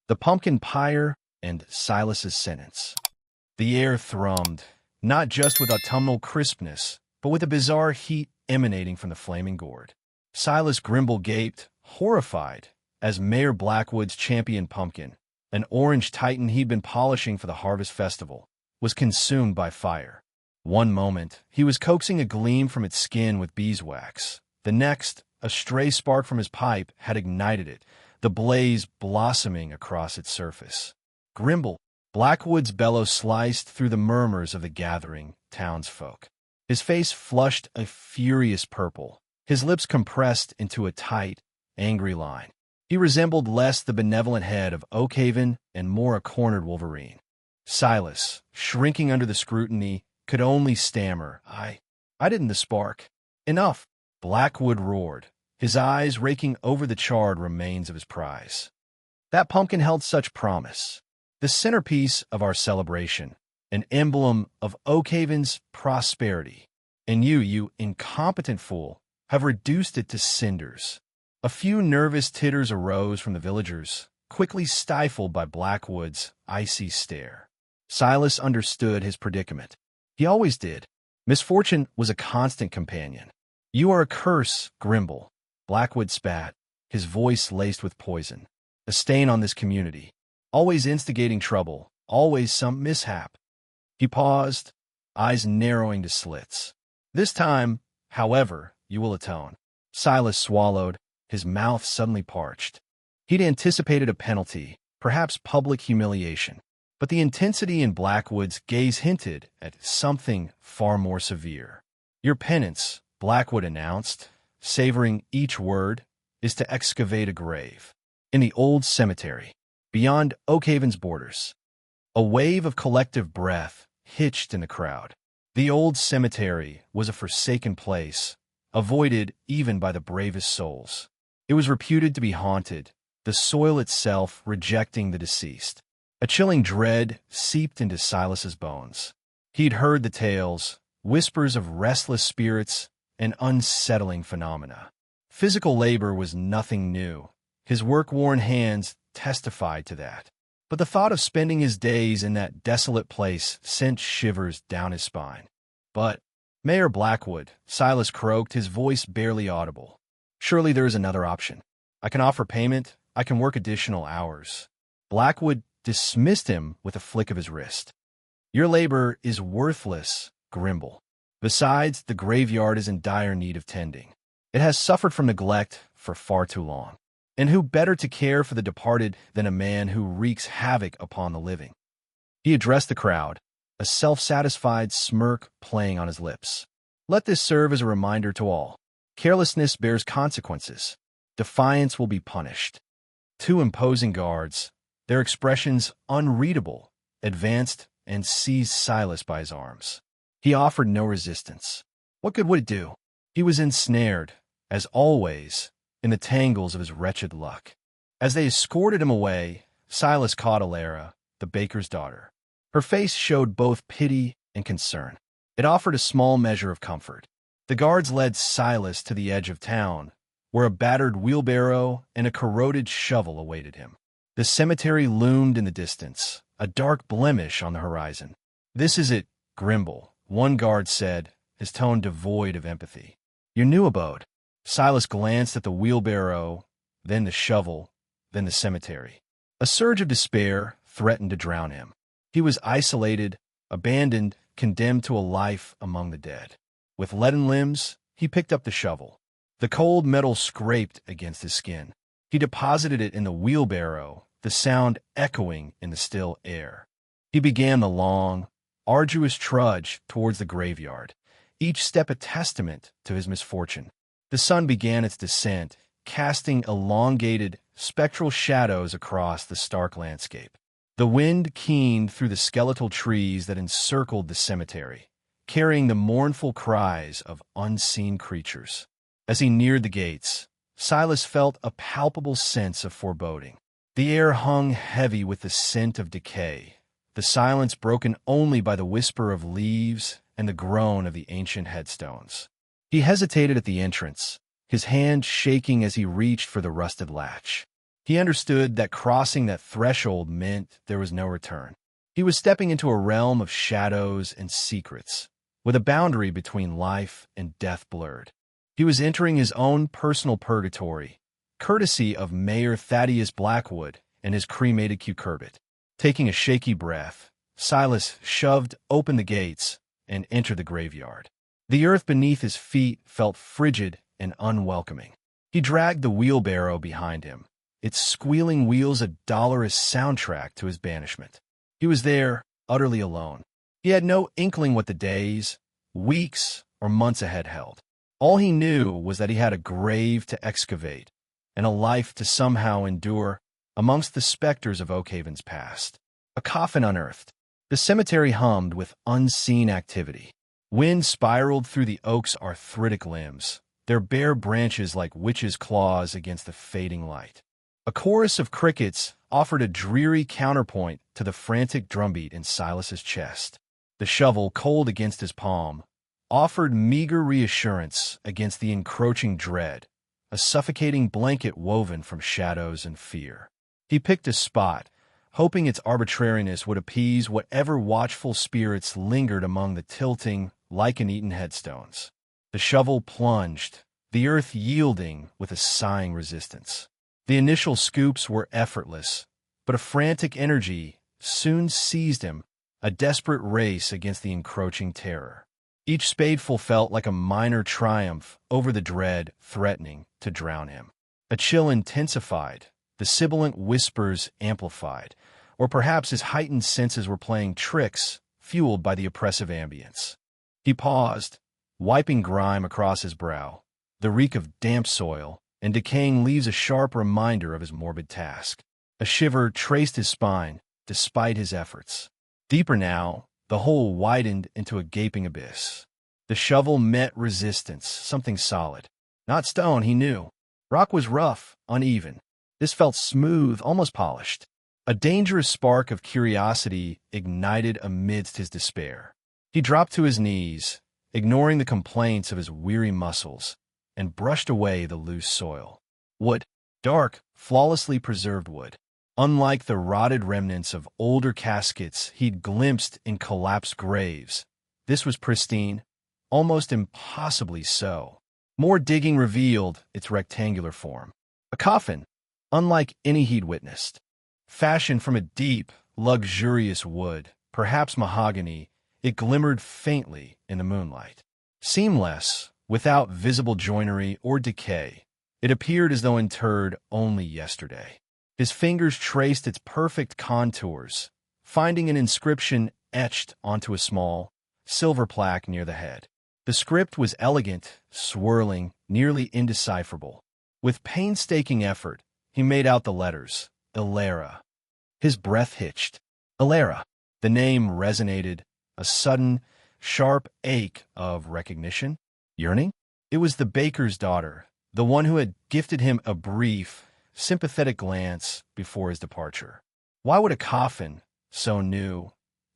the pumpkin pyre, and Silas's sentence. The air thrummed, not just with autumnal crispness, but with a bizarre heat emanating from the flaming gourd. Silas Grimble gaped, horrified, as Mayor Blackwood's champion pumpkin, an orange titan he'd been polishing for the harvest festival, was consumed by fire. One moment, he was coaxing a gleam from its skin with beeswax. The next, a stray spark from his pipe had ignited it, the blaze blossoming across its surface. Grimble, Blackwood's bellow sliced through the murmurs of the gathering townsfolk. His face flushed a furious purple, his lips compressed into a tight, angry line. He resembled less the benevolent head of Oakhaven and more a cornered Wolverine. Silas, shrinking under the scrutiny, could only stammer, I didn't the spark. Enough, Blackwood roared, his eyes raking over the charred remains of his prize. That pumpkin held such promise, the centerpiece of our celebration, an emblem of Oakhaven's prosperity. And you incompetent fool, have reduced it to cinders. A few nervous titters arose from the villagers, quickly stifled by Blackwood's icy stare. Silas understood his predicament. He always did. Misfortune was a constant companion. You are a curse, Grimble. Blackwood spat, his voice laced with poison. A stain on this community. Always instigating trouble, always some mishap. He paused, eyes narrowing to slits. This time, however, you will atone. Silas swallowed, his mouth suddenly parched. He'd anticipated a penalty, perhaps public humiliation. But the intensity in Blackwood's gaze hinted at something far more severe. Your penance, Blackwood announced, savoring each word, is to excavate a grave. In the old cemetery, beyond Oakhaven's borders. A wave of collective breath hitched in the crowd. The old cemetery was a forsaken place, avoided even by the bravest souls. It was reputed to be haunted, the soil itself rejecting the deceased. A chilling dread seeped into Silas's bones. He'd heard the tales, whispers of restless spirits and unsettling phenomena. Physical labor was nothing new. His work-worn hands testified to that. But the thought of spending his days in that desolate place sent shivers down his spine. But, Mayor Blackwood, Silas croaked, his voice barely audible. Surely there is another option. I can offer payment. I can work additional hours. Blackwood dismissed him with a flick of his wrist. Your labor is worthless, Grimble. Besides, the graveyard is in dire need of tending. It has suffered from neglect for far too long. And who better to care for the departed than a man who wreaks havoc upon the living? He addressed the crowd, a self-satisfied smirk playing on his lips. Let this serve as a reminder to all. Carelessness bears consequences. Defiance will be punished. Two imposing guards, their expressions unreadable, advanced and seized Silas by his arms. He offered no resistance. What good would it do? He was ensnared, as always, in the tangles of his wretched luck. As they escorted him away, Silas caught Alara, the baker's daughter. Her face showed both pity and concern. It offered a small measure of comfort. The guards led Silas to the edge of town, where a battered wheelbarrow and a corroded shovel awaited him. The cemetery loomed in the distance, a dark blemish on the horizon. This is it, Grimble, one guard said, his tone devoid of empathy. Your new abode. Silas glanced at the wheelbarrow, then the shovel, then the cemetery. A surge of despair threatened to drown him. He was isolated, abandoned, condemned to a life among the dead. With leaden limbs, he picked up the shovel. The cold metal scraped against his skin. He deposited it in the wheelbarrow, the sound echoing in the still air. He began the long, arduous trudge towards the graveyard, each step a testament to his misfortune. The sun began its descent, casting elongated, spectral shadows across the stark landscape. The wind keened through the skeletal trees that encircled the cemetery, carrying the mournful cries of unseen creatures. As he neared the gates, Silas felt a palpable sense of foreboding. The air hung heavy with the scent of decay, the silence broken only by the whisper of leaves and the groan of the ancient headstones. He hesitated at the entrance, his hand shaking as he reached for the rusted latch. He understood that crossing that threshold meant there was no return. He was stepping into a realm of shadows and secrets, with a boundary between life and death blurred. He was entering his own personal purgatory, courtesy of Mayor Thaddeus Blackwood and his cremated cucurbit. Taking a shaky breath, Silas shoved open the gates and entered the graveyard. The earth beneath his feet felt frigid and unwelcoming. He dragged the wheelbarrow behind him, its squealing wheels a dolorous soundtrack to his banishment. He was there, utterly alone. He had no inkling what the days, weeks, or months ahead held. All he knew was that he had a grave to excavate and a life to somehow endure amongst the specters of Oakhaven's past. A coffin unearthed. The cemetery hummed with unseen activity. Wind spiraled through the oak's arthritic limbs, their bare branches like witches' claws against the fading light. A chorus of crickets offered a dreary counterpoint to the frantic drumbeat in Silas's chest. The shovel, cold against his palm, offered meager reassurance against the encroaching dread, a suffocating blanket woven from shadows and fear. He picked a spot, hoping its arbitrariness would appease whatever watchful spirits lingered among the tilting, lichen-eaten headstones. The shovel plunged, the earth yielding with a sighing resistance. The initial scoops were effortless, but a frantic energy soon seized him, a desperate race against the encroaching terror. Each spadeful felt like a minor triumph over the dread threatening to drown him. A chill intensified, the sibilant whispers amplified, or perhaps his heightened senses were playing tricks fueled by the oppressive ambience. He paused, wiping grime across his brow, the reek of damp soil and decaying leaves a sharp reminder of his morbid task. A shiver traced his spine, despite his efforts. Deeper now, the hole widened into a gaping abyss. The shovel met resistance, something solid. Not stone, he knew. Rock was rough, uneven. This felt smooth, almost polished. A dangerous spark of curiosity ignited amidst his despair. He dropped to his knees, ignoring the complaints of his weary muscles, and brushed away the loose soil. Wood, dark, flawlessly preserved wood. Unlike the rotted remnants of older caskets he'd glimpsed in collapsed graves, this was pristine, almost impossibly so. More digging revealed its rectangular form. A coffin, unlike any he'd witnessed. Fashioned from a deep, luxurious wood, perhaps mahogany, it glimmered faintly in the moonlight. Seamless, without visible joinery or decay, it appeared as though interred only yesterday. His fingers traced its perfect contours, finding an inscription etched onto a small, silver plaque near the head. The script was elegant, swirling, nearly indecipherable. With painstaking effort, he made out the letters, Ilera. His breath hitched. Ilera. The name resonated, a sudden, sharp ache of recognition, yearning. It was the baker's daughter, the one who had gifted him a brief, sympathetic glance before his departure. Why would a coffin, so new,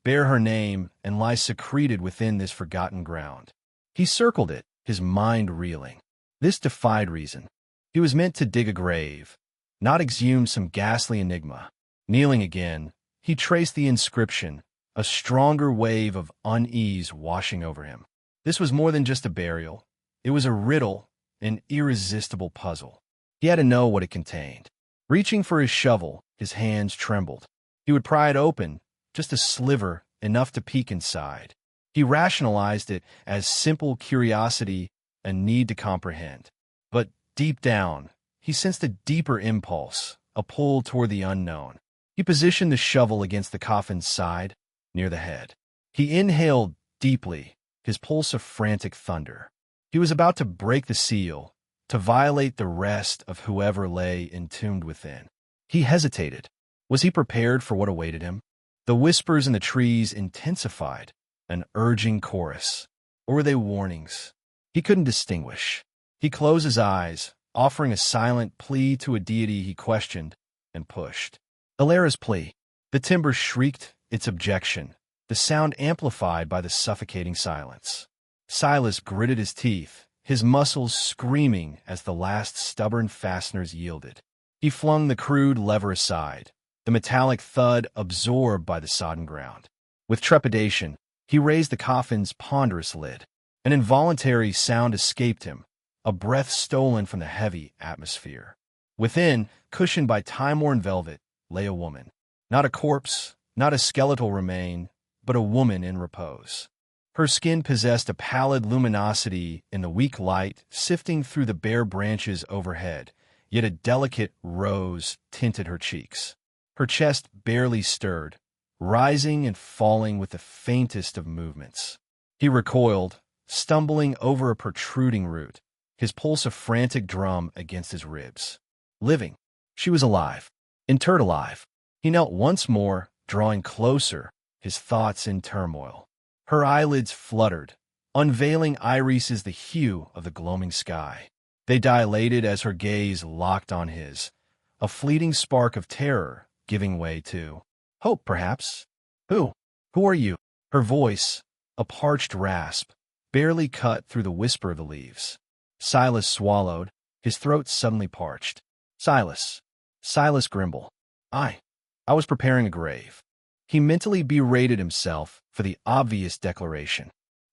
bear her name and lie secreted within this forgotten ground? He circled it, his mind reeling. This defied reason. He was meant to dig a grave, not exhume some ghastly enigma. Kneeling again, he traced the inscription, a stronger wave of unease washing over him. This was more than just a burial. It was a riddle, an irresistible puzzle. He had to know what it contained. Reaching for his shovel, his hands trembled. He would pry it open, just a sliver, enough to peek inside. He rationalized it as simple curiosity, a need to comprehend. But deep down, he sensed a deeper impulse, a pull toward the unknown. He positioned the shovel against the coffin's side, near the head. He inhaled deeply, his pulse a frantic thunder. He was about to break the seal, to violate the rest of whoever lay entombed within. He hesitated. Was he prepared for what awaited him? The whispers in the trees intensified, an urging chorus. Or were they warnings? He couldn't distinguish. He closed his eyes, offering a silent plea to a deity he questioned, and pushed. Ilera's plea. The timber shrieked its objection, the sound amplified by the suffocating silence. Silas gritted his teeth, his muscles screaming as the last stubborn fasteners yielded. He flung the crude lever aside, the metallic thud absorbed by the sodden ground. With trepidation, he raised the coffin's ponderous lid. An involuntary sound escaped him, a breath stolen from the heavy atmosphere. Within, cushioned by time-worn velvet, lay a woman. Not a corpse, not a skeletal remain, but a woman in repose. Her skin possessed a pallid luminosity in the weak light sifting through the bare branches overhead, yet a delicate rose tinted her cheeks. Her chest barely stirred, rising and falling with the faintest of movements. He recoiled, stumbling over a protruding root, his pulse a frantic drum against his ribs. Living. She was alive. Interred alive. He knelt once more, drawing closer, his thoughts in turmoil. Her eyelids fluttered, unveiling irises the hue of the gloaming sky. They dilated as her gaze locked on his, a fleeting spark of terror giving way to hope, perhaps. Who? Who are you? Her voice, a parched rasp, barely cut through the whisper of the leaves. Silas swallowed, his throat suddenly parched. Silas. Silas Grimble. I was preparing a grave. He mentally berated himself for the obvious declaration.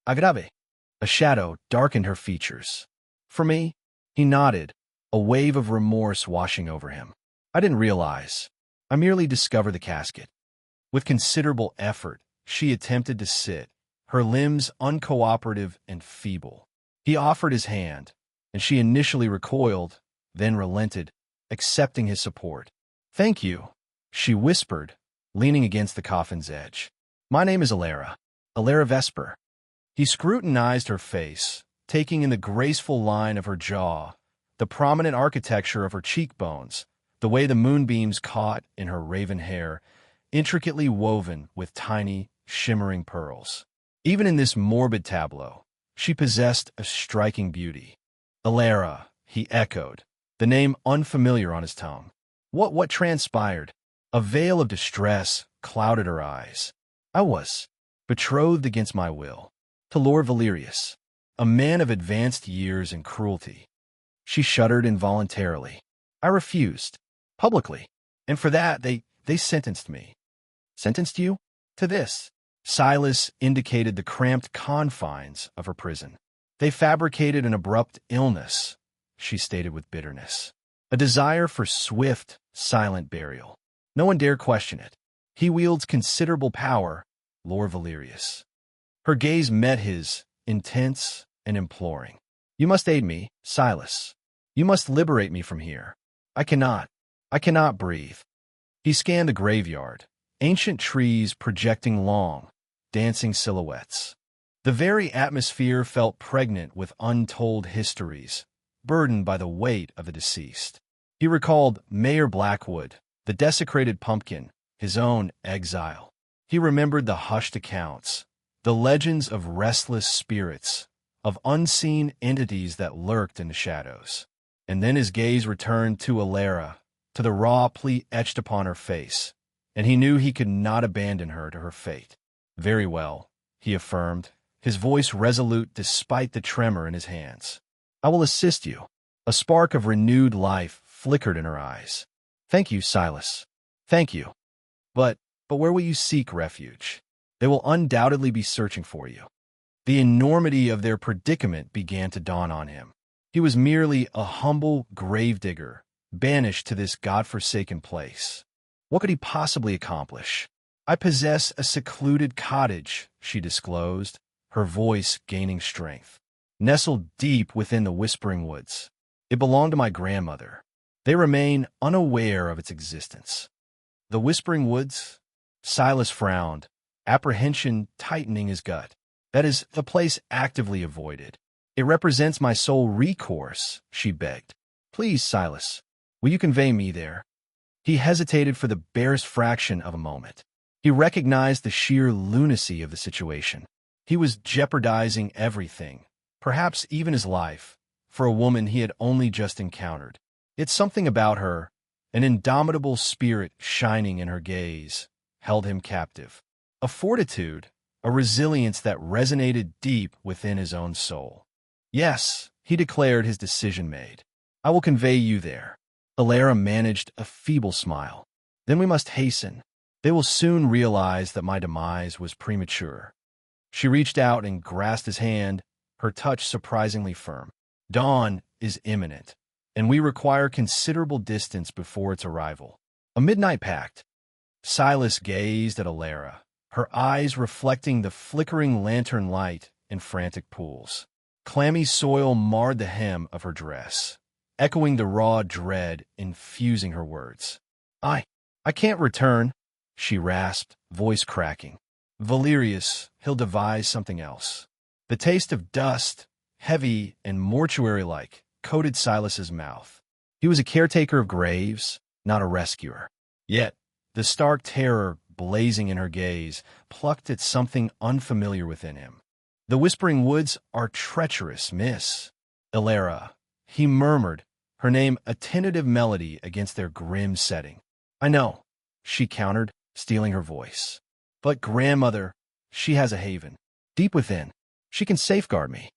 Agrave. A shadow darkened her features. For me? He nodded, a wave of remorse washing over him. I didn't realize. I merely discovered the casket. With considerable effort, she attempted to sit, her limbs uncooperative and feeble. He offered his hand, and she initially recoiled, then relented, accepting his support. Thank you, she whispered, leaning against the coffin's edge. My name is Alara Vesper. He scrutinized her face, taking in the graceful line of her jaw, the prominent architecture of her cheekbones, the way the moonbeams caught in her raven hair, intricately woven with tiny, shimmering pearls. Even in this morbid tableau, she possessed a striking beauty. Alara, he echoed, the name unfamiliar on his tongue. What transpired? A veil of distress clouded her eyes. I was betrothed against my will to Lord Valerius, a man of advanced years and cruelty. She shuddered involuntarily. I refused, publicly, and for that they sentenced me. Sentenced you? To this. Silas indicated the cramped confines of her prison. They fabricated an abrupt illness, she stated with bitterness. A desire for swift, silent burial. No one dare question it. He wields considerable power, Lord Valerius. Her gaze met his, intense and imploring. You must aid me, Silas. You must liberate me from here. I cannot breathe. He scanned the graveyard, ancient trees projecting long, dancing silhouettes. The very atmosphere felt pregnant with untold histories, burdened by the weight of the deceased. He recalled Mayor Blackwood, the desecrated pumpkin, his own exile. He remembered the hushed accounts, the legends of restless spirits, of unseen entities that lurked in the shadows. And then his gaze returned to Alara, to the raw plea etched upon her face, and he knew he could not abandon her to her fate. Very well, he affirmed, his voice resolute despite the tremor in his hands. I will assist you. A spark of renewed life flickered in her eyes. Thank you, Silas. Thank you. But where will you seek refuge? They will undoubtedly be searching for you. The enormity of their predicament began to dawn on him. He was merely a humble gravedigger, banished to this godforsaken place. What could he possibly accomplish? I possess a secluded cottage, she disclosed, her voice gaining strength. Nestled deep within the whispering woods. It belonged to my grandmother. They remain unaware of its existence. The whispering woods? Silas frowned, apprehension tightening his gut. That is a place actively avoided. It represents my sole recourse, she begged. Please, Silas, will you convey me there? He hesitated for the barest fraction of a moment. He recognized the sheer lunacy of the situation. He was jeopardizing everything, perhaps even his life, for a woman he had only just encountered. Yet something about her, an indomitable spirit shining in her gaze, held him captive. A fortitude, a resilience that resonated deep within his own soul. Yes, he declared, his decision made. I will convey you there. Alara managed a feeble smile. Then we must hasten. They will soon realize that my demise was premature. She reached out and grasped his hand, her touch surprisingly firm. Dawn is imminent, and we require considerable distance before its arrival. A midnight pact. Silas gazed at Alara, her eyes reflecting the flickering lantern light in frantic pools. Clammy soil marred the hem of her dress, echoing the raw dread infusing her words. I can't return, she rasped, voice cracking. Valerius, he'll devise something else. The taste of dust, heavy and mortuary-like, coated Silas's mouth. He was a caretaker of graves, not a rescuer. Yet, the stark terror blazing in her gaze plucked at something unfamiliar within him. The Whispering Woods are treacherous, miss. Alara, he murmured, her name a tentative melody against their grim setting. I know, she countered, stealing her voice. But grandmother, she has a haven. Deep within, she can safeguard me.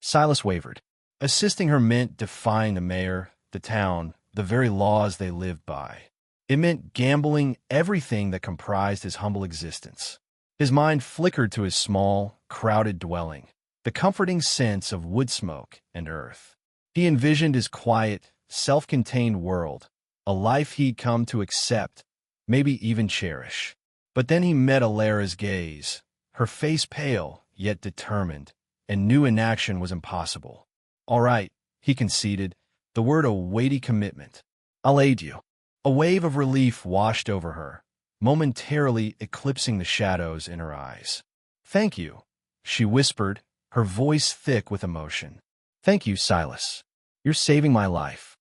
Silas wavered. Assisting her meant defying the mayor, the town, the very laws they lived by. It meant gambling everything that comprised his humble existence. His mind flickered to his small, crowded dwelling, the comforting sense of wood smoke and earth. He envisioned his quiet, self-contained world, a life he'd come to accept, maybe even cherish. But then he met Alara's gaze, her face pale, yet determined, and knew inaction was impossible. All right, he conceded, the word a weighty commitment. I'll aid you. A wave of relief washed over her, momentarily eclipsing the shadows in her eyes. Thank you, she whispered, her voice thick with emotion. Thank you, Silas. You're saving my life.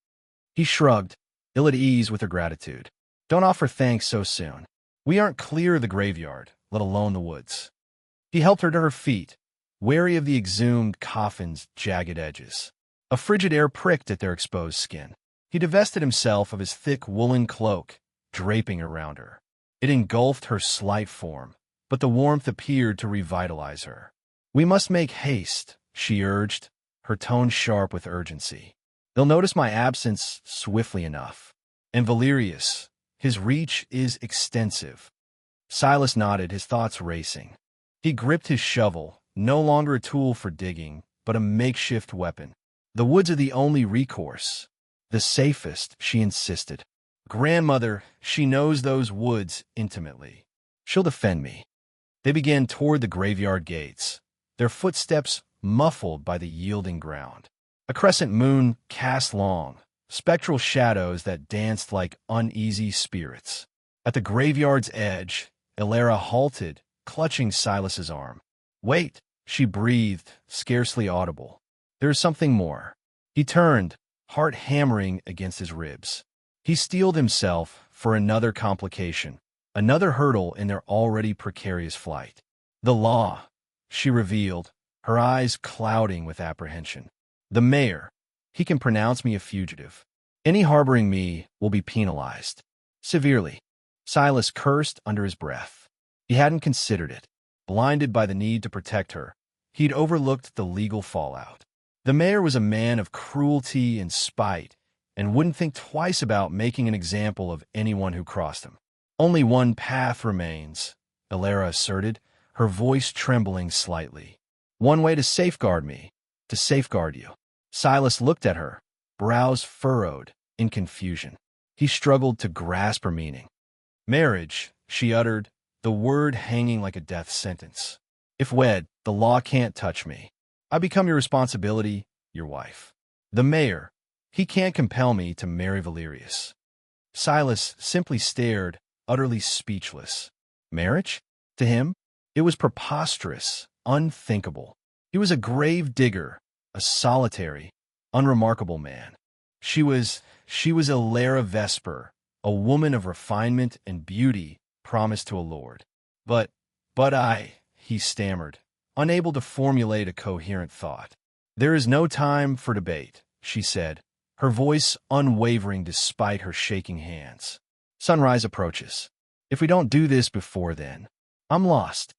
He shrugged, ill at ease with her gratitude. Don't offer thanks so soon. We aren't clear of the graveyard, let alone the woods. He helped her to her feet, wary of the exhumed coffin's jagged edges. A frigid air pricked at their exposed skin. He divested himself of his thick woolen cloak, draping around her. It engulfed her slight form, but the warmth appeared to revitalize her. We must make haste, she urged, her tone sharp with urgency. They'll notice my absence swiftly enough. And Valerius, his reach is extensive. Silas nodded, his thoughts racing. He gripped his shovel, no longer a tool for digging, but a makeshift weapon. The woods are the only recourse. The safest, she insisted. Grandmother, she knows those woods intimately. She'll defend me. They began toward the graveyard gates, their footsteps muffled by the yielding ground. A crescent moon cast long, spectral shadows that danced like uneasy spirits. At the graveyard's edge, Alara halted, clutching Silas's arm. Wait, she breathed, scarcely audible. There is something more. He turned, heart hammering against his ribs. He steeled himself for another complication, another hurdle in their already precarious flight. The law, she revealed, her eyes clouding with apprehension. The mayor, he can pronounce me a fugitive. Any harboring me will be penalized. Severely. Silas cursed under his breath. He hadn't considered it. Blinded by the need to protect her, he'd overlooked the legal fallout. The mayor was a man of cruelty and spite, and wouldn't think twice about making an example of anyone who crossed him. Only one path remains, Alara asserted, her voice trembling slightly. One way to safeguard me, to safeguard you. Silas looked at her, brows furrowed, in confusion. He struggled to grasp her meaning. Marriage, she uttered, the word hanging like a death sentence. If wed, the law can't touch me. I become your responsibility, your wife. The mayor, he can't compel me to marry Valerius. Silas simply stared, utterly speechless. Marriage? To him, it was preposterous, unthinkable. He was a grave digger, a solitary, unremarkable man. She was Alara Vesper, a woman of refinement and beauty promised to a lord. But he stammered, unable to formulate a coherent thought. There is no time for debate, she said, her voice unwavering despite her shaking hands. Sunrise approaches. If we don't do this before then, I'm lost.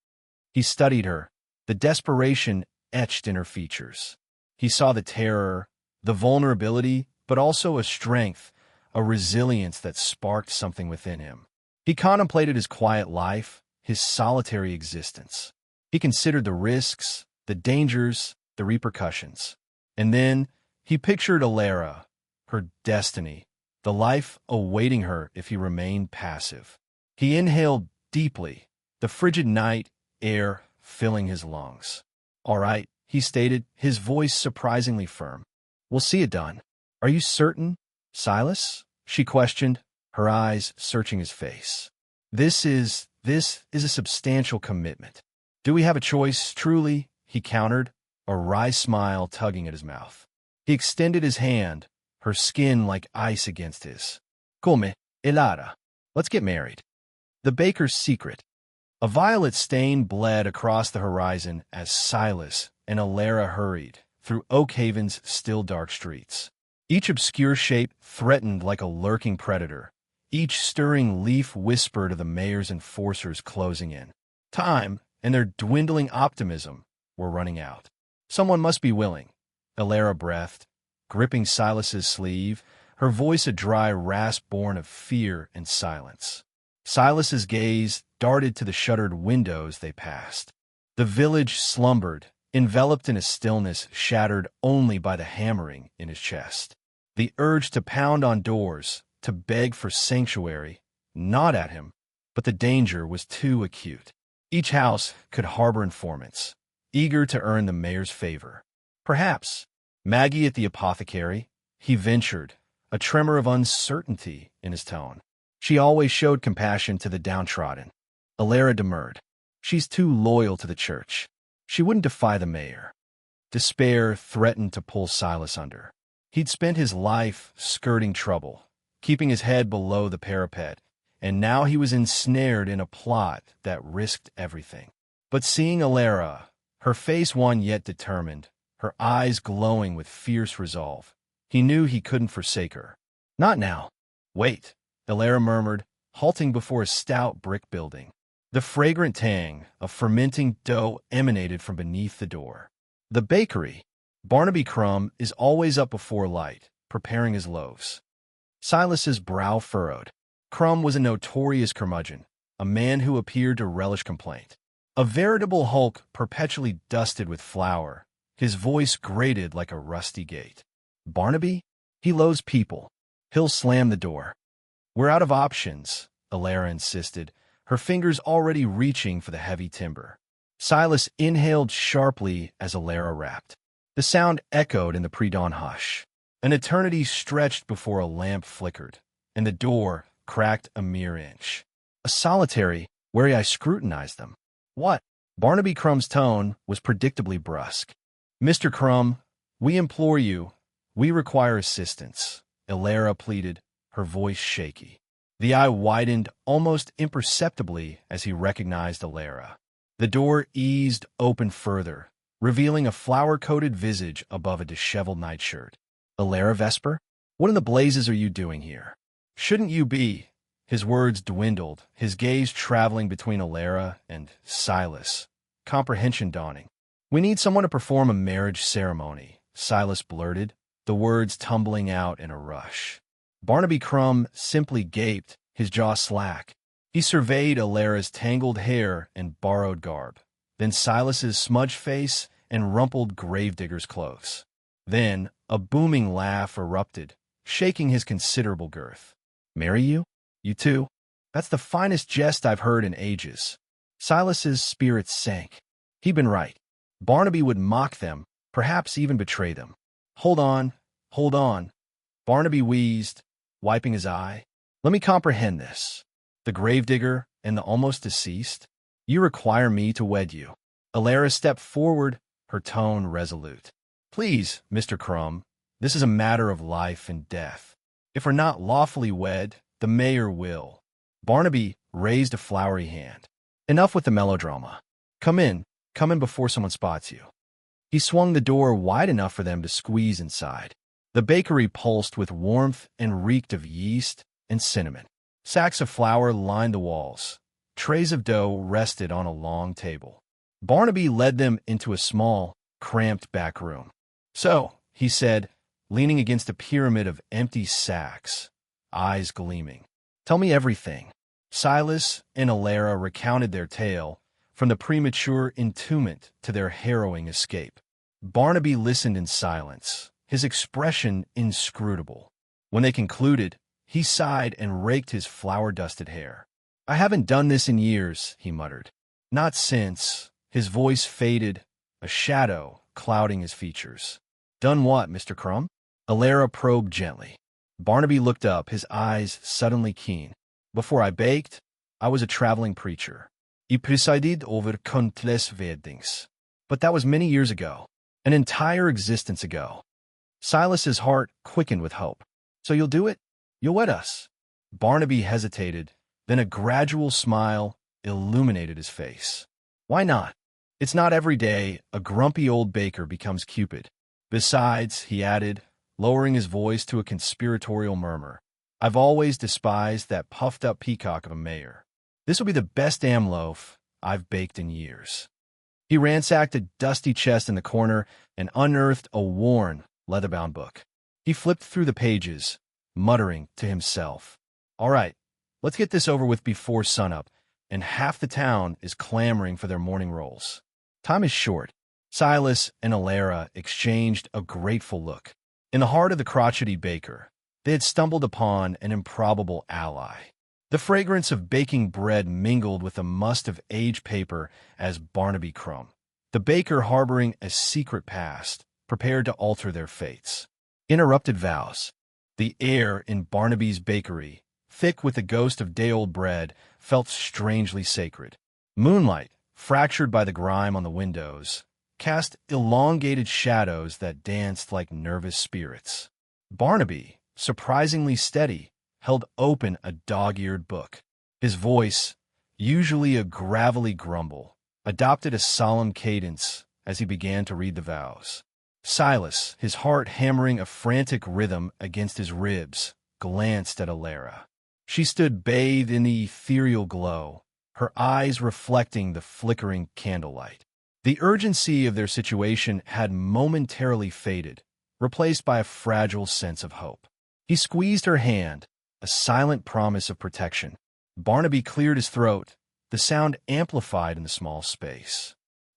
He studied her, the desperation etched in her features. He saw the terror, the vulnerability, but also a strength, a resilience that sparked something within him. He contemplated his quiet life, his solitary existence. He considered the risks, the dangers, the repercussions. And then he pictured Alara, her destiny, the life awaiting her if he remained passive. He inhaled deeply, the frigid night air filling his lungs. "All right," he stated, his voice surprisingly firm. "We'll see it done." "Are you certain, Silas?" she questioned, her eyes searching his face. This is a substantial commitment. "Do we have a choice, truly?" he countered, a wry smile tugging at his mouth. He extended his hand, her skin like ice against his. "Come, Elara. Let's get married." The baker's secret. A violet stain bled across the horizon as Silas and Alara hurried through Oakhaven's still dark streets. Each obscure shape threatened like a lurking predator. Each stirring leaf whispered of the mayor's enforcers closing in. Time and their dwindling optimism were running out. "Someone must be willing," Alara breathed, gripping Silas's sleeve, her voice a dry rasp born of fear and silence. Silas's gaze darted to the shuttered windows they passed. The village slumbered, enveloped in a stillness shattered only by the hammering in his chest. The urge to pound on doors, to beg for sanctuary, gnawed at him, but the danger was too acute. Each house could harbor informants, eager to earn the mayor's favor. Perhaps Maggie at the apothecary, he ventured, a tremor of uncertainty in his tone. She always showed compassion to the downtrodden. Alara demurred. "She's too loyal to the church. She wouldn't defy the mayor." Despair threatened to pull Silas under. He'd spent his life skirting trouble, keeping his head below the parapet, and now he was ensnared in a plot that risked everything. But seeing Alara, her face one yet determined, her eyes glowing with fierce resolve, he knew he couldn't forsake her. "Not now. Wait," Alara murmured, halting before a stout brick building. The fragrant tang of fermenting dough emanated from beneath the door. The bakery. Barnaby Crumb is always up before light, preparing his loaves. Silas's brow furrowed. Crumb was a notorious curmudgeon, a man who appeared to relish complaint. A veritable hulk perpetually dusted with flour, his voice grated like a rusty gate. "Barnaby? He loathes people. He'll slam the door." "We're out of options," Alara insisted, her fingers already reaching for the heavy timber. Silas inhaled sharply as Alara rapped. The sound echoed in the pre-dawn hush. An eternity stretched before a lamp flickered, and the door cracked a mere inch. A solitary, wary eye scrutinized them. "What?" Barnaby Crumb's tone was predictably brusque. "Mr. Crumb, we implore you. We require assistance," Alara pleaded, her voice shaky. The eye widened almost imperceptibly as he recognized Alara. The door eased open further, revealing a flower-coated visage above a disheveled nightshirt. "Alara Vesper? What in the blazes are you doing here? Shouldn't you be—" His words dwindled, his gaze traveling between Alara and Silas, comprehension dawning. "We need someone to perform a marriage ceremony," Silas blurted, the words tumbling out in a rush. Barnaby Crumb simply gaped, his jaw slack. He surveyed Alara's tangled hair and borrowed garb, then Silas's smudged face and rumpled gravedigger's clothes. Then a booming laugh erupted, shaking his considerable girth. "Marry you? You too? That's the finest jest I've heard in ages." Silas's spirits sank. He'd been right. Barnaby would mock them, perhaps even betray them. Hold on. Barnaby wheezed, wiping his eye. "Let me comprehend this. The gravedigger and the almost deceased? You require me to wed you." Alara stepped forward, her tone resolute. "Please, Mr. Crumb, this is a matter of life and death. If we're not lawfully wed, the mayor will." Barnaby raised a flowery hand. "Enough with the melodrama. Come in before someone spots you." He swung the door wide enough for them to squeeze inside. The bakery pulsed with warmth and reeked of yeast and cinnamon. Sacks of flour lined the walls. Trays of dough rested on a long table. Barnaby led them into a small, cramped back room. "So," he said, leaning against a pyramid of empty sacks, eyes gleaming. "Tell me everything." Silas and Alara recounted their tale, from the premature entombment to their harrowing escape. Barnaby listened in silence, his expression inscrutable. When they concluded, he sighed and raked his flour-dusted hair. "I haven't done this in years," he muttered. "Not since." His voice faded, a shadow clouding his features. "Done what, Mr. Crumb?" Alara probed gently. Barnaby looked up, his eyes suddenly keen. "Before I baked, I was a traveling preacher. I presided over countless weddings. But that was many years ago, an entire existence ago." Silas's heart quickened with hope. "So you'll do it? You'll wed us?" Barnaby hesitated, then a gradual smile illuminated his face. "Why not? It's not every day a grumpy old baker becomes Cupid. Besides," he added, lowering his voice to a conspiratorial murmur, "I've always despised that puffed-up peacock of a mayor. This will be the best amloaf I've baked in years." He ransacked a dusty chest in the corner and unearthed a worn, leather-bound book. He flipped through the pages, muttering to himself, "All right, let's get this over with before sunup, and half the town is clamoring for their morning rolls." Time is short. Silas and Alara exchanged a grateful look. In the heart of the crotchety baker, they had stumbled upon an improbable ally. The fragrance of baking bread mingled with the must of aged paper as Barnaby Crumb, the baker harboring a secret past, prepared to alter their fates. Interrupted vows. The air in Barnaby's bakery, thick with the ghost of day-old bread, felt strangely sacred. Moonlight, fractured by the grime on the windows, cast elongated shadows that danced like nervous spirits. Barnaby, surprisingly steady, held open a dog-eared book. His voice, usually a gravelly grumble, adopted a solemn cadence as he began to read the vows. Silas, his heart hammering a frantic rhythm against his ribs, glanced at Alara. She stood bathed in the ethereal glow, her eyes reflecting the flickering candlelight. The urgency of their situation had momentarily faded, replaced by a fragile sense of hope. He squeezed her hand, a silent promise of protection. Barnaby cleared his throat, the sound amplified in the small space.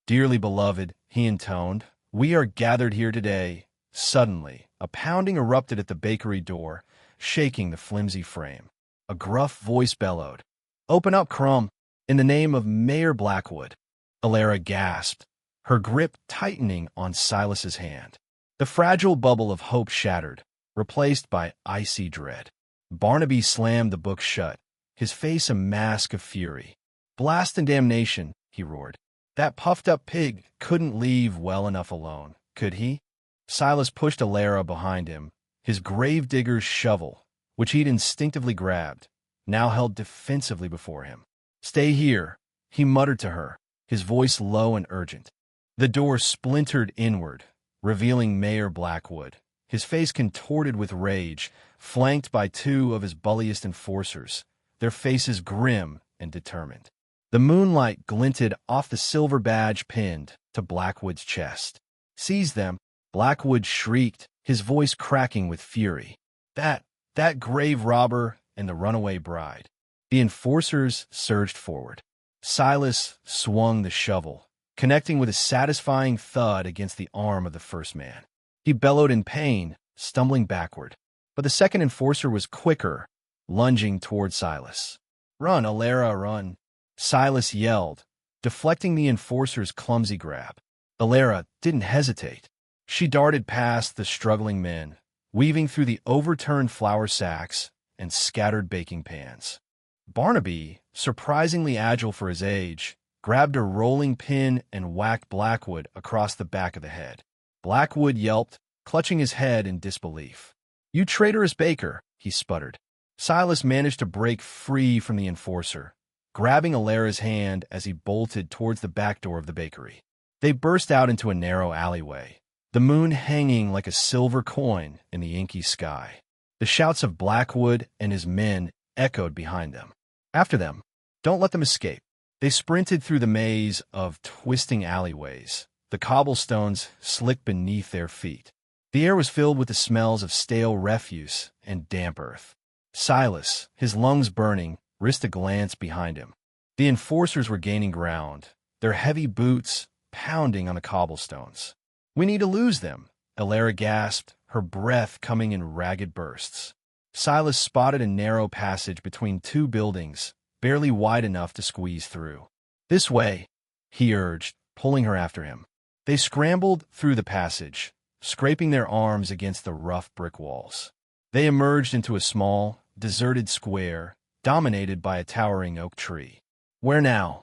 "Dearly beloved," he intoned, "we are gathered here today." Suddenly, a pounding erupted at the bakery door, shaking the flimsy frame. A gruff voice bellowed, "Open up, Crumb, in the name of Mayor Blackwood." Alara gasped, her grip tightening on Silas's hand. The fragile bubble of hope shattered, replaced by icy dread. Barnaby slammed the book shut, his face a mask of fury. "Blast and damnation," he roared. "That puffed-up pig couldn't leave well enough alone, could he?" Silas pushed Alara behind him, his gravedigger's shovel, which he'd instinctively grabbed, now held defensively before him. "Stay here," he muttered to her, his voice low and urgent. The door splintered inward, revealing Mayor Blackwood, his face contorted with rage, flanked by two of his bulliest enforcers, their faces grim and determined. The moonlight glinted off the silver badge pinned to Blackwood's chest. "Seize them!" Blackwood shrieked, his voice cracking with fury. That grave robber and the runaway bride." The enforcers surged forward. Silas swung the shovel, connecting with a satisfying thud against the arm of the first man. He bellowed in pain, stumbling backward. But the second enforcer was quicker, lunging toward Silas. "Run, Alara, run!" Silas yelled, deflecting the enforcer's clumsy grab. Alara didn't hesitate. She darted past the struggling men, weaving through the overturned flour sacks and scattered baking pans. Barnaby, surprisingly agile for his age, grabbed a rolling pin and whacked Blackwood across the back of the head. Blackwood yelped, clutching his head in disbelief. "You traitorous baker," he sputtered. Silas managed to break free from the enforcer, grabbing Alara's hand as he bolted towards the back door of the bakery. They burst out into a narrow alleyway, the moon hanging like a silver coin in the inky sky. The shouts of Blackwood and his men echoed behind them. After them, "Don't let them escape." They sprinted through the maze of twisting alleyways, the cobblestones slick beneath their feet. The air was filled with the smells of stale refuse and damp earth. Silas, his lungs burning, risked a glance behind him. The enforcers were gaining ground, their heavy boots pounding on the cobblestones. "We need to lose them," Alara gasped, her breath coming in ragged bursts. Silas spotted a narrow passage between two buildings, barely wide enough to squeeze through. "This way," he urged, pulling her after him. They scrambled through the passage, scraping their arms against the rough brick walls. They emerged into a small, deserted square, dominated by a towering oak tree. "Where now?"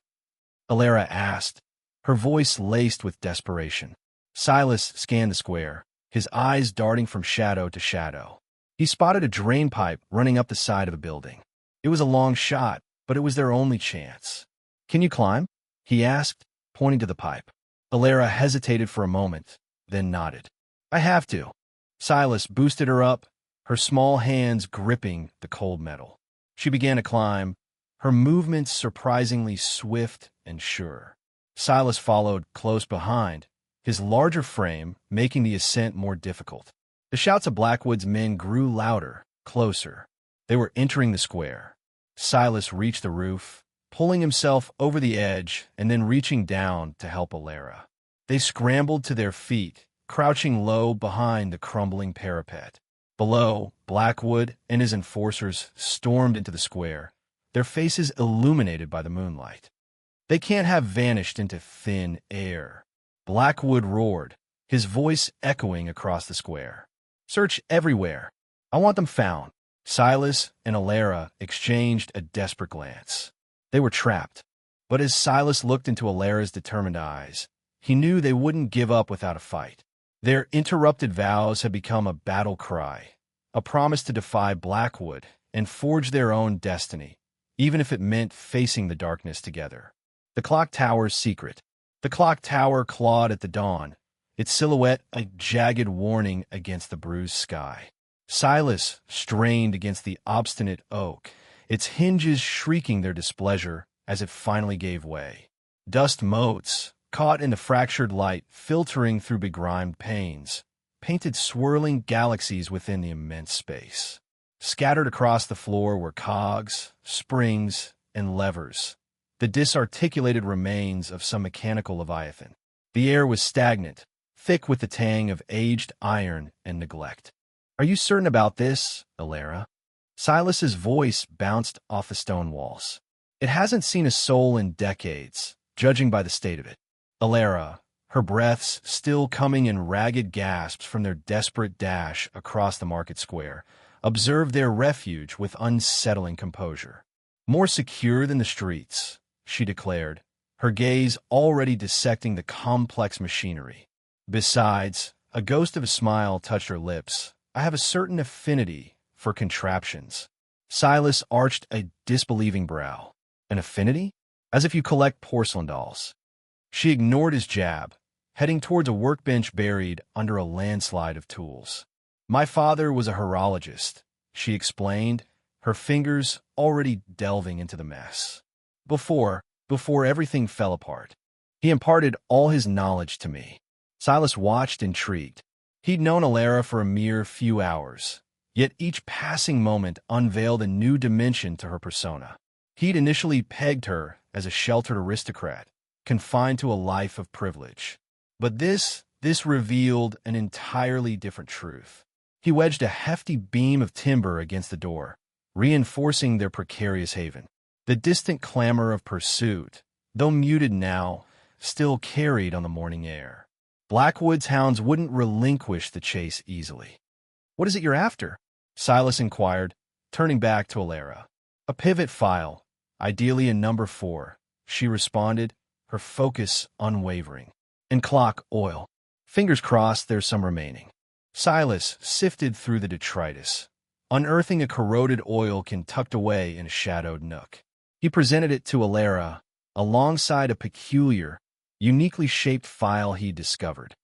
Alara asked, her voice laced with desperation. Silas scanned the square, his eyes darting from shadow to shadow. He spotted a drain pipe running up the side of a building. It was a long shot, but it was their only chance. "Can you climb?" he asked, pointing to the pipe. Alara hesitated for a moment, then nodded. "I have to." Silas boosted her up, her small hands gripping the cold metal. She began to climb, her movements surprisingly swift and sure. Silas followed close behind, his larger frame making the ascent more difficult. The shouts of Blackwood's men grew louder, closer. They were entering the square. Silas reached the roof, pulling himself over the edge and then reaching down to help Alara. They scrambled to their feet, crouching low behind the crumbling parapet. Below, Blackwood and his enforcers stormed into the square, their faces illuminated by the moonlight. "They can't have vanished into thin air," Blackwood roared, his voice echoing across the square. "Search everywhere. I want them found." Silas and Alara exchanged a desperate glance. They were trapped. But as Silas looked into Alara's determined eyes, he knew they wouldn't give up without a fight. Their interrupted vows had become a battle cry, a promise to defy Blackwood and forge their own destiny, even if it meant facing the darkness together. The clock tower's secret. The clock tower clawed at the dawn, its silhouette a jagged warning against the bruised sky. Silas strained against the obstinate oak, its hinges shrieking their displeasure as it finally gave way. Dust motes, caught in the fractured light filtering through begrimed panes, painted swirling galaxies within the immense space. Scattered across the floor were cogs, springs, and levers, the disarticulated remains of some mechanical leviathan. The air was stagnant, thick with the tang of aged iron and neglect. "Are you certain about this, Alara?" Silas's voice bounced off the stone walls. "It hasn't seen a soul in decades, judging by the state of it." Alara, her breaths still coming in ragged gasps from their desperate dash across the market square, observed their refuge with unsettling composure. "More secure than the streets," she declared, her gaze already dissecting the complex machinery. "Besides," a ghost of a smile touched her lips, "I have a certain affinity for contraptions." Silas arched a disbelieving brow. "An affinity? As if you collect porcelain dolls." She ignored his jab, heading towards a workbench buried under a landslide of tools. "My father was a horologist," she explained, her fingers already delving into the mess. Before everything fell apart. He imparted all his knowledge to me." Silas watched, intrigued. He'd known Alara for a mere few hours, yet each passing moment unveiled a new dimension to her persona. He'd initially pegged her as a sheltered aristocrat, confined to a life of privilege. But this revealed an entirely different truth. He wedged a hefty beam of timber against the door, reinforcing their precarious haven. The distant clamor of pursuit, though muted now, still carried on the morning air. Blackwood's hounds wouldn't relinquish the chase easily. "What is it you're after?" Silas inquired, turning back to Alara. "A pivot file, ideally in number 4, she responded, her focus unwavering. "And clock oil. Fingers crossed there's some remaining." Silas sifted through the detritus, unearthing a corroded oilkin tucked away in a shadowed nook. He presented it to Alara, alongside a peculiar, uniquely shaped file he discovered.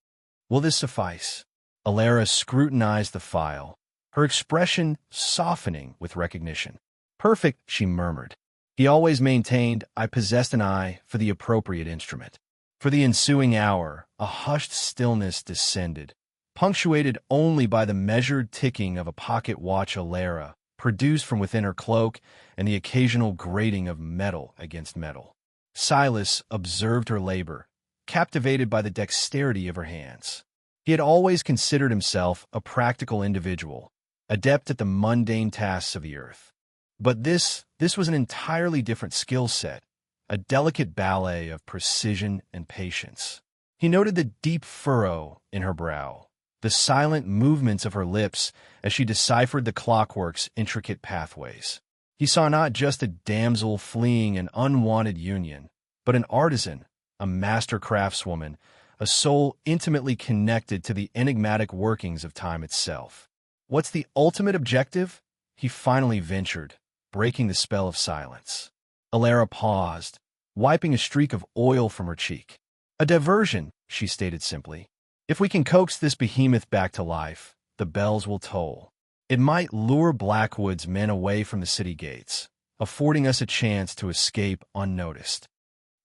"Will this suffice?" Alara scrutinized the file, her expression softening with recognition. "Perfect," she murmured. He always maintained I possessed an eye for the appropriate instrument. For the ensuing hour, a hushed stillness descended, punctuated only by the measured ticking of a pocket watch Alara produced from within her cloak and the occasional grating of metal against metal. Silas observed her labor, captivated by the dexterity of her hands. He had always considered himself a practical individual, adept at the mundane tasks of the earth. But this was an entirely different skill set, a delicate ballet of precision and patience. He noted the deep furrow in her brow, the silent movements of her lips as she deciphered the clockwork's intricate pathways. He saw not just a damsel fleeing an unwanted union, but an artisan, a master craftswoman, a soul intimately connected to the enigmatic workings of time itself. What's the ultimate objective? He finally ventured, breaking the spell of silence. Alara paused, wiping a streak of oil from her cheek. A diversion, she stated simply. If we can coax this behemoth back to life, the bells will toll. It might lure Blackwood's men away from the city gates, affording us a chance to escape unnoticed.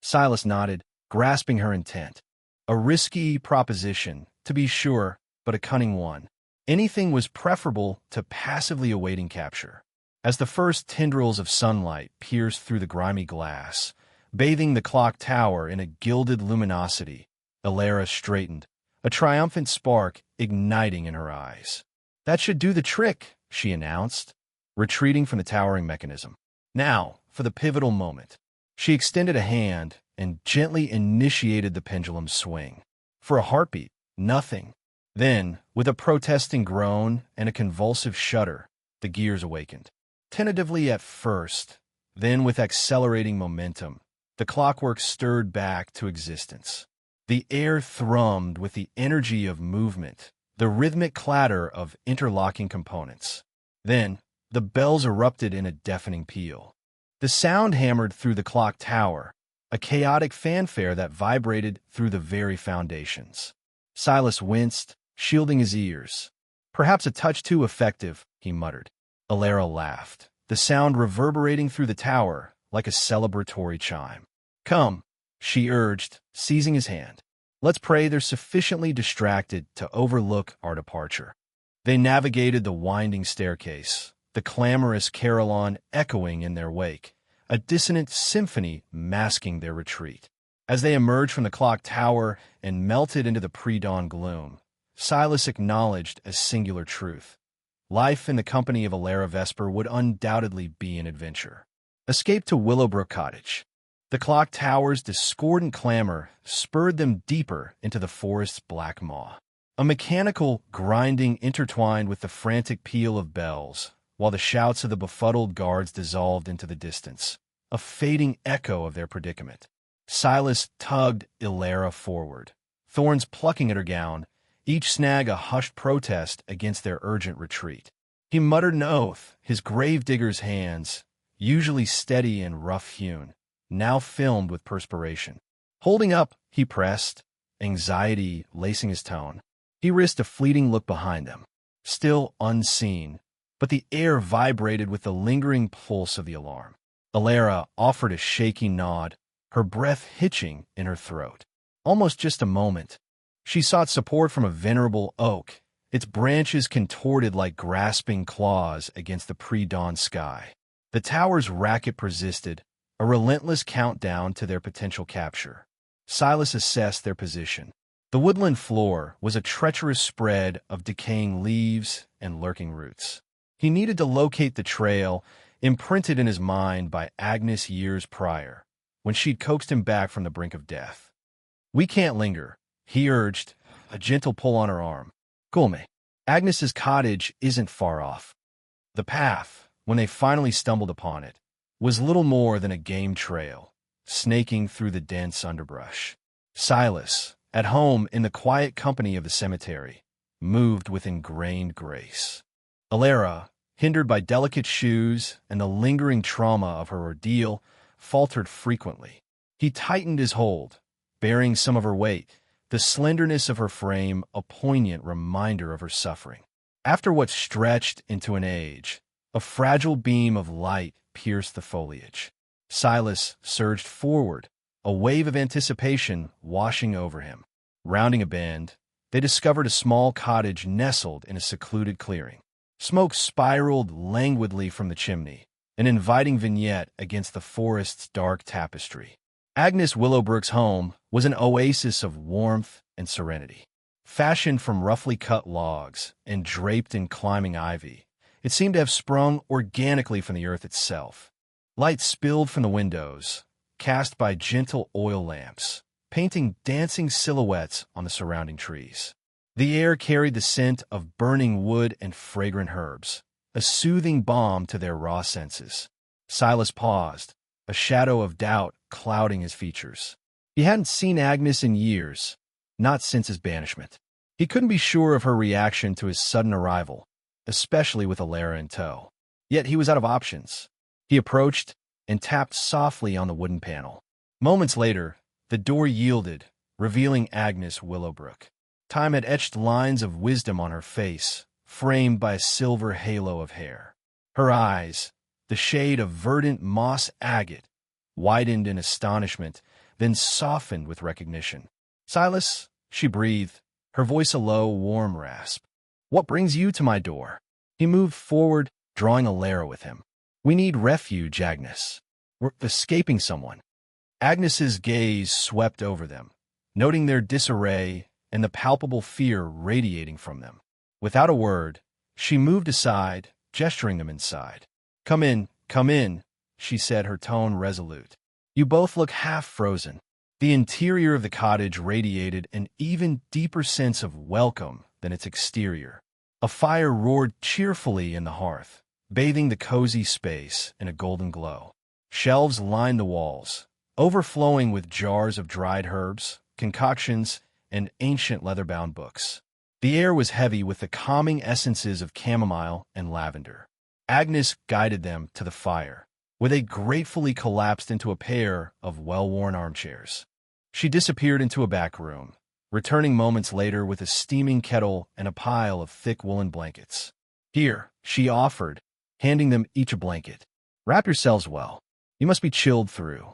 Silas nodded, grasping her intent. A risky proposition, to be sure, but a cunning one. Anything was preferable to passively awaiting capture. As the first tendrils of sunlight pierced through the grimy glass, bathing the clock tower in a gilded luminosity, Alara straightened, a triumphant spark igniting in her eyes. "That should do the trick," she announced, retreating from the towering mechanism. Now, for the pivotal moment. She extended a hand and gently initiated the pendulum's swing. For a heartbeat, nothing. Then, with a protesting groan and a convulsive shudder, the gears awakened. Tentatively at first, then with accelerating momentum, the clockwork stirred back to existence. The air thrummed with the energy of movement, the rhythmic clatter of interlocking components. Then, the bells erupted in a deafening peal. The sound hammered through the clock tower, a chaotic fanfare that vibrated through the very foundations. Silas winced, shielding his ears. "Perhaps a touch too effective," he muttered. Alara laughed, the sound reverberating through the tower like a celebratory chime. "Come," she urged, seizing his hand. "Let's pray they're sufficiently distracted to overlook our departure." They navigated the winding staircase, the clamorous carillon echoing in their wake, a dissonant symphony masking their retreat. As they emerged from the clock tower and melted into the pre-dawn gloom, Silas acknowledged a singular truth. Life in the company of Alara Vesper would undoubtedly be an adventure. Escape to Willowbrook Cottage. The clock tower's discordant clamor spurred them deeper into the forest's black maw. A mechanical grinding intertwined with the frantic peal of bells, while the shouts of the befuddled guards dissolved into the distance, a fading echo of their predicament. Silas tugged Alara forward, thorns plucking at her gown, each snag a hushed protest against their urgent retreat. He muttered an oath, his gravedigger's hands, usually steady and rough-hewn, now filmed with perspiration. Holding up, he pressed, anxiety lacing his tone. He risked a fleeting look behind them, still unseen, but the air vibrated with the lingering pulse of the alarm. Alara offered a shaky nod, her breath hitching in her throat. Almost just a moment. She sought support from a venerable oak, its branches contorted like grasping claws against the pre-dawn sky. The tower's racket persisted, a relentless countdown to their potential capture. Silas assessed their position. The woodland floor was a treacherous spread of decaying leaves and lurking roots. He needed to locate the trail, imprinted in his mind by Agnes years prior, when she'd coaxed him back from the brink of death. "We can't linger," he urged, a gentle pull on her arm. "Gulme, Agnes's cottage isn't far off." The path, when they finally stumbled upon it, was little more than a game trail, snaking through the dense underbrush. Silas, at home in the quiet company of the cemetery, moved with ingrained grace. Alara, hindered by delicate shoes and the lingering trauma of her ordeal, faltered frequently. He tightened his hold, bearing some of her weight, the slenderness of her frame a poignant reminder of her suffering. After what stretched into an age, a fragile beam of light pierced the foliage. Silas surged forward, a wave of anticipation washing over him. Rounding a bend, they discovered a small cottage nestled in a secluded clearing. Smoke spiraled languidly from the chimney, an inviting vignette against the forest's dark tapestry. Agnes Willowbrook's home was an oasis of warmth and serenity. Fashioned from roughly cut logs and draped in climbing ivy, it seemed to have sprung organically from the earth itself. Light spilled from the windows, cast by gentle oil lamps, painting dancing silhouettes on the surrounding trees. The air carried the scent of burning wood and fragrant herbs, a soothing balm to their raw senses. Silas paused, a shadow of doubt clouding his features. He hadn't seen Agnes in years, not since his banishment. He couldn't be sure of her reaction to his sudden arrival, especially with Alara in tow. Yet he was out of options. He approached and tapped softly on the wooden panel. Moments later, the door yielded, revealing Agnes Willowbrook. Time had etched lines of wisdom on her face, framed by a silver halo of hair. Her eyes, the shade of verdant moss agate, widened in astonishment, then softened with recognition. "Silas," she breathed, her voice a low, warm rasp. "What brings you to my door?" He moved forward, drawing Alara with him. "We need refuge, Agnes. We're escaping someone." Agnes's gaze swept over them, noting their disarray and the palpable fear radiating from them. Without a word, she moved aside, gesturing them inside. Come in," she said, her tone resolute. "You both look half frozen." The interior of the cottage radiated an even deeper sense of welcome than its exterior. A fire roared cheerfully in the hearth, bathing the cozy space in a golden glow. Shelves lined the walls, overflowing with jars of dried herbs, concoctions, and ancient leather-bound books. The air was heavy with the calming essences of chamomile and lavender. Agnes guided them to the fire, where they gratefully collapsed into a pair of well-worn armchairs. She disappeared into a back room, returning moments later with a steaming kettle and a pile of thick woolen blankets. "Here," she offered, handing them each a blanket. "Wrap yourselves well. You must be chilled through."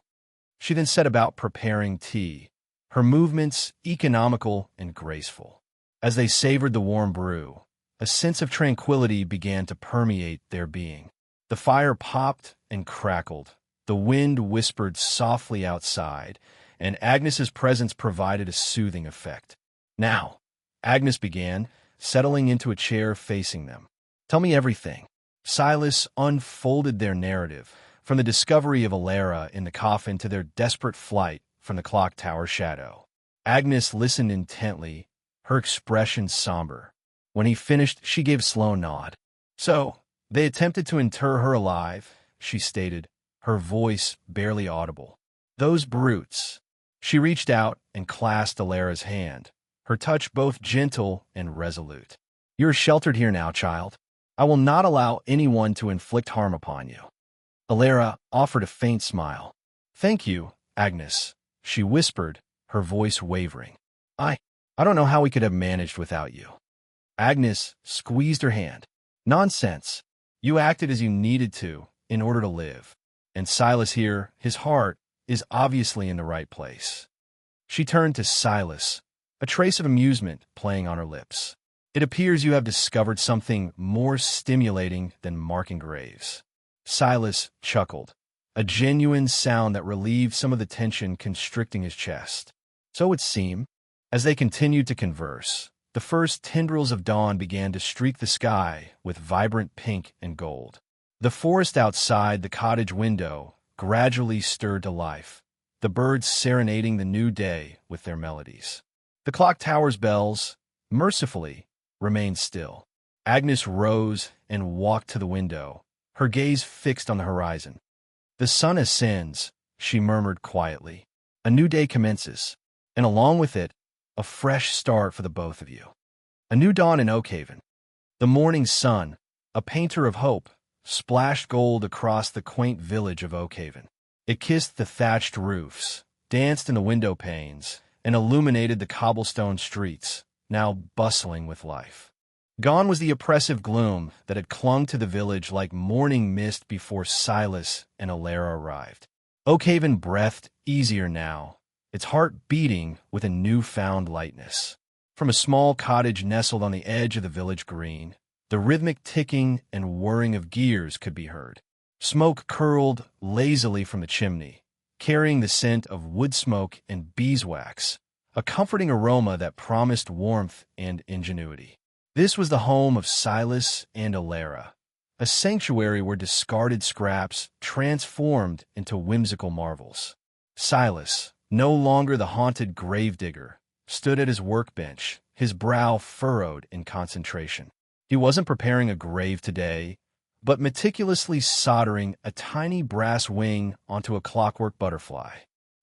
She then set about preparing tea, her movements economical and graceful. As they savored the warm brew, a sense of tranquility began to permeate their being. The fire popped and crackled, the wind whispered softly outside, and Agnes's presence provided a soothing effect. "Now," Agnes began, settling into a chair facing them. "Tell me everything." Silas unfolded their narrative, from the discovery of Alara in the coffin to their desperate flight from the clock tower shadow. Agnes listened intently, her expression somber. When he finished, she gave a slow nod. "So, they attempted to inter her alive," she stated, her voice barely audible. "Those brutes." She reached out and clasped Alara's hand, her touch both gentle and resolute. "You're sheltered here now, child. I will not allow anyone to inflict harm upon you." Alara offered a faint smile. "Thank you, Agnes," she whispered, her voice wavering. I don't know how we could have managed without you." Agnes squeezed her hand. "Nonsense. You acted as you needed to in order to live. And Silas here, his heart, is obviously in the right place." She turned to Silas, a trace of amusement playing on her lips. "It appears you have discovered something more stimulating than marking graves." Silas chuckled, a genuine sound that relieved some of the tension constricting his chest. "So it would seem." As they continued to converse, the first tendrils of dawn began to streak the sky with vibrant pink and gold. The forest outside the cottage window gradually stirred to life, the birds serenading the new day with their melodies. The clock tower's bells, mercifully, remained still. Agnes rose and walked to the window, her gaze fixed on the horizon. "The sun ascends," she murmured quietly. "A new day commences, and along with it, a fresh start for the both of you. A new dawn in Oakhaven." The morning sun, a painter of hope, splashed gold across the quaint village of Oakhaven. It kissed the thatched roofs, danced in the window panes, and illuminated the cobblestone streets, now bustling with life. Gone was the oppressive gloom that had clung to the village like morning mist before Silas and Alara arrived. Oakhaven breathed easier now, its heart beating with a newfound lightness. From a small cottage nestled on the edge of the village green, The rhythmic ticking and whirring of gears could be heard. Smoke curled lazily from the chimney, carrying the scent of wood smoke and beeswax, a comforting aroma that promised warmth and ingenuity. This was the home of Silas and Alara, a sanctuary where discarded scraps transformed into whimsical marvels. Silas, no longer the haunted gravedigger, stood at his workbench, his brow furrowed in concentration. He wasn't preparing a grave today, but meticulously soldering a tiny brass wing onto a clockwork butterfly.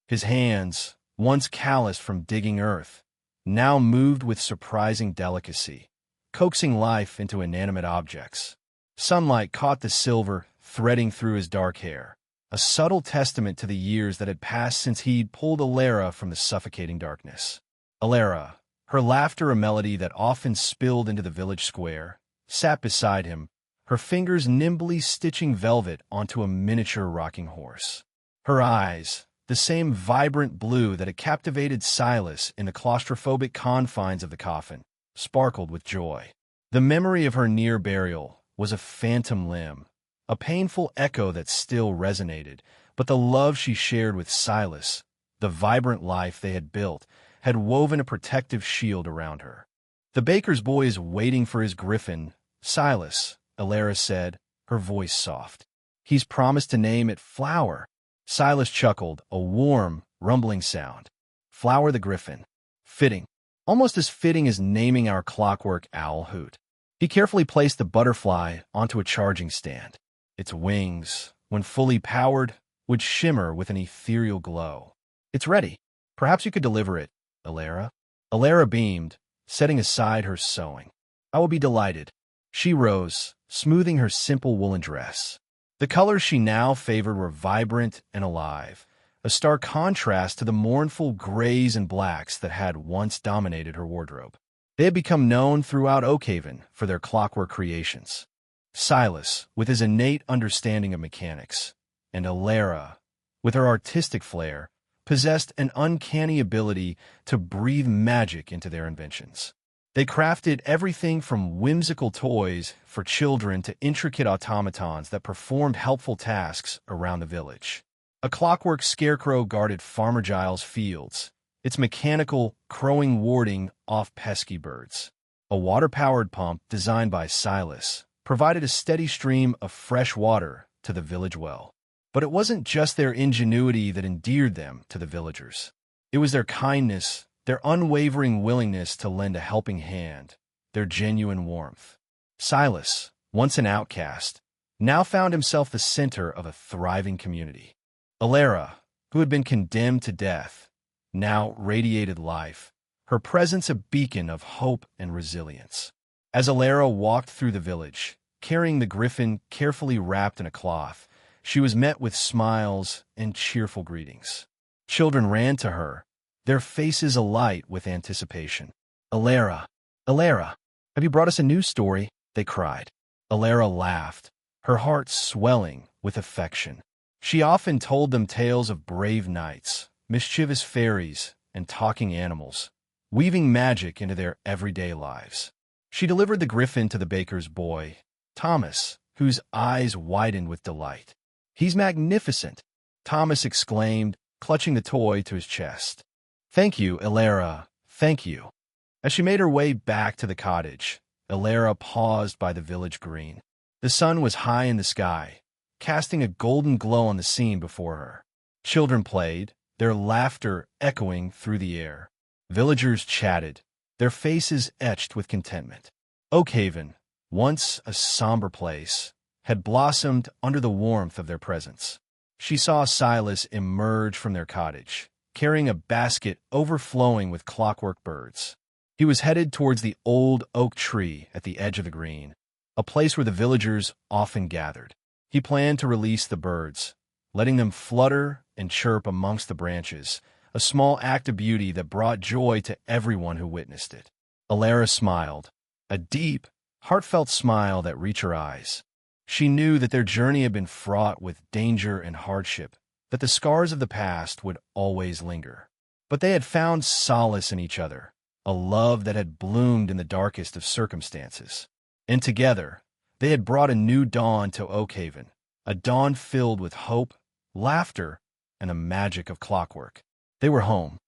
His hands, once calloused from digging earth, now moved with surprising delicacy, coaxing life into inanimate objects. Sunlight caught the silver threading through his dark hair, a subtle testament to the years that had passed since he'd pulled Alara from the suffocating darkness. Alara, her laughter a melody that often spilled into the village square, sat beside him, her fingers nimbly stitching velvet onto a miniature rocking horse. Her eyes, the same vibrant blue that had captivated Silas in the claustrophobic confines of the coffin, sparkled with joy. The memory of her near burial was a phantom limb, a painful echo that still resonated, but the love she shared with Silas, the vibrant life they had built, had woven a protective shield around her. "The baker's boy is waiting for his griffin, Silas," Alara said, her voice soft. "He's promised to name it Flower." Silas chuckled, a warm, rumbling sound. "Flower the griffin. Fitting. Almost as fitting as naming our clockwork owl Hoot." He carefully placed the butterfly onto a charging stand. Its wings, when fully powered, would shimmer with an ethereal glow. "It's ready. Perhaps you could deliver it, Alara." Alara beamed, setting aside her sewing. "I will be delighted." She rose, smoothing her simple woolen dress. The colors she now favored were vibrant and alive, a stark contrast to the mournful grays and blacks that had once dominated her wardrobe. They had become known throughout Oakhaven for their clockwork creations. Silas, with his innate understanding of mechanics, and Alara, with her artistic flair, possessed an uncanny ability to breathe magic into their inventions. They crafted everything from whimsical toys for children to intricate automatons that performed helpful tasks around the village. A clockwork scarecrow guarded Farmer Giles' fields, its mechanical crowing warding off pesky birds. A water-powered pump designed by Silas provided a steady stream of fresh water to the village well. But it wasn't just their ingenuity that endeared them to the villagers. It was their kindness, their unwavering willingness to lend a helping hand, their genuine warmth. Silas, once an outcast, now found himself the center of a thriving community. Alara, who had been condemned to death, now radiated life, her presence a beacon of hope and resilience. As Alara walked through the village, carrying the griffin carefully wrapped in a cloth, she was met with smiles and cheerful greetings. Children ran to her, their faces alight with anticipation. "Alara, Alara, have you brought us a news story?" they cried. Alara laughed, her heart swelling with affection. She often told them tales of brave knights, mischievous fairies, and talking animals, weaving magic into their everyday lives. She delivered the griffin to the baker's boy, Thomas, whose eyes widened with delight. "He's magnificent," Thomas exclaimed, clutching the toy to his chest. "Thank you, Alara, thank you." As she made her way back to the cottage, Alara paused by the village green. The sun was high in the sky, casting a golden glow on the scene before her. Children played, their laughter echoing through the air. Villagers chatted, their faces etched with contentment. Oakhaven, once a somber place, had blossomed under the warmth of their presence. She saw Silas emerge from their cottage, carrying a basket overflowing with clockwork birds. He was headed towards the old oak tree at the edge of the green, a place where the villagers often gathered. He planned to release the birds, letting them flutter and chirp amongst the branches, a small act of beauty that brought joy to everyone who witnessed it. Alara smiled, a deep, heartfelt smile that reached her eyes. She knew that their journey had been fraught with danger and hardship, that the scars of the past would always linger. But they had found solace in each other, a love that had bloomed in the darkest of circumstances. And together, they had brought a new dawn to Oakhaven, a dawn filled with hope, laughter, and a magic of clockwork. They were home,